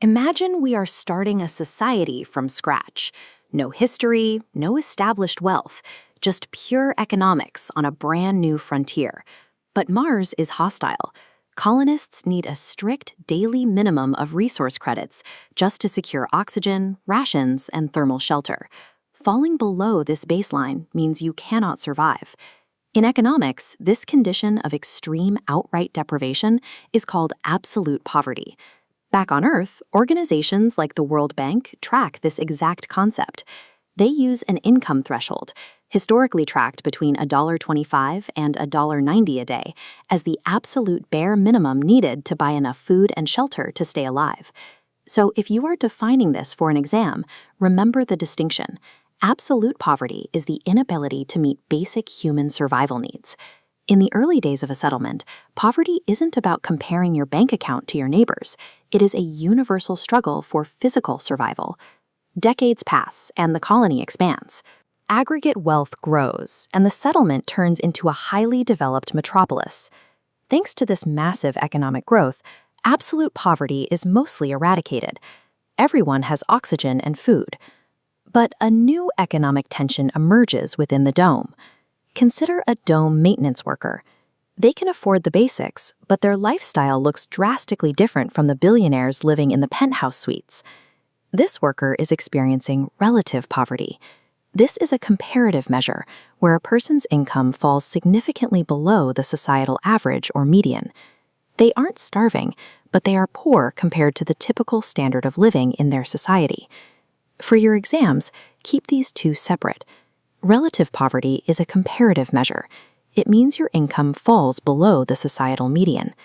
Imagine we are starting a society from scratch. No history, no established wealth, just pure economics on a brand new frontier. But Mars is hostile. Colonists need a strict daily minimum of resource credits just to secure oxygen, rations, and thermal shelter. Falling below this baseline means you cannot survive. In economics, this condition of extreme outright deprivation is called absolute poverty. Back on Earth, organizations like the World Bank track this exact concept. They use an income threshold, historically tracked between $1.25 and $1.90 a day, as the absolute bare minimum needed to buy enough food and shelter to stay alive. So if you are defining this for an exam, remember the distinction. Absolute poverty is the inability to meet basic human survival needs. In the early days of a settlement, poverty isn't about comparing your bank account to your neighbor's. It is a universal struggle for physical survival. Decades pass, and the colony expands. Aggregate wealth grows, and the settlement turns into a highly developed metropolis. Thanks to this massive economic growth, absolute poverty is mostly eradicated. Everyone has oxygen and food. But a new economic tension emerges within the dome. Consider a dome maintenance worker. They can afford the basics, but their lifestyle looks drastically different from the billionaires living in the penthouse suites. This worker is experiencing relative poverty. This is a comparative measure where a person's income falls significantly below the societal average or median. They aren't starving, but they are poor compared to the typical standard of living in their society. For your exams, keep these two separate. Relative poverty is a comparative measure. It means your income falls below the societal median.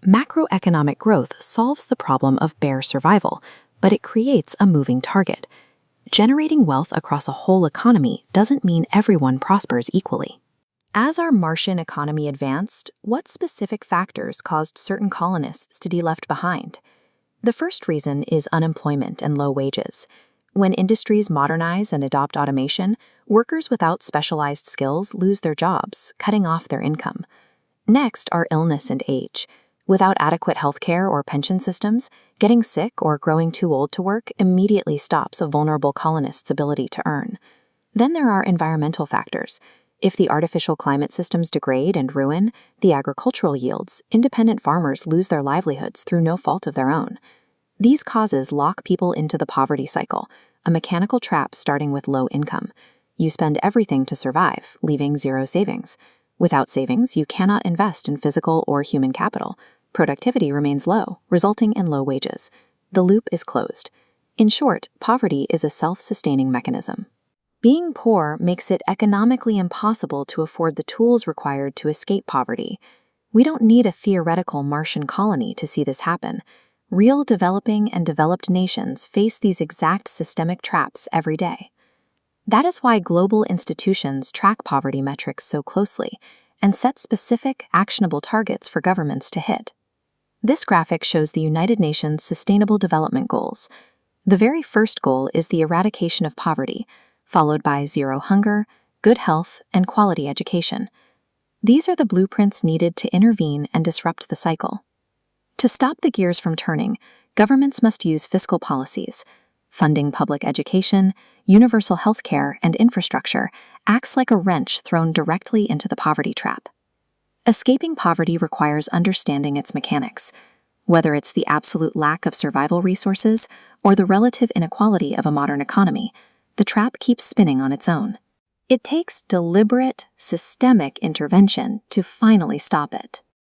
Macroeconomic growth solves the problem of bare survival, but it creates a moving target. Generating wealth across a whole economy doesn't mean everyone prospers equally. As our Martian economy advanced, what specific factors caused certain colonists to be left behind? The first reason is unemployment and low wages. When industries modernize and adopt automation, workers without specialized skills lose their jobs, cutting off their income. Next are illness and age. Without adequate healthcare or pension systems, getting sick or growing too old to work immediately stops a vulnerable colonist's ability to earn. Then there are environmental factors. If the artificial climate systems degrade and ruin the agricultural yields, independent farmers lose their livelihoods through no fault of their own. These causes lock people into the poverty cycle, a mechanical trap starting with low income. You spend everything to survive, leaving zero savings. Without savings, you cannot invest in physical or human capital. Productivity remains low, resulting in low wages. The loop is closed. In short, poverty is a self-sustaining mechanism. Being poor makes it economically impossible to afford the tools required to escape poverty. We don't need a theoretical Martian colony to see this happen. Real developing and developed nations face these exact systemic traps every day. That is why global institutions track poverty metrics so closely and set specific, actionable targets for governments to hit. This graphic shows the United Nations Sustainable Development Goals. The very first goal is the eradication of poverty, followed by zero hunger, good health, and quality education. These are the blueprints needed to intervene and disrupt the cycle. To stop the gears from turning, governments must use fiscal policies. Funding public education, universal health care, and infrastructure acts like a wrench thrown directly into the poverty trap. Escaping poverty requires understanding its mechanics. Whether it's the absolute lack of survival resources or the relative inequality of a modern economy, the trap keeps spinning on its own. It takes deliberate, systemic intervention to finally stop it.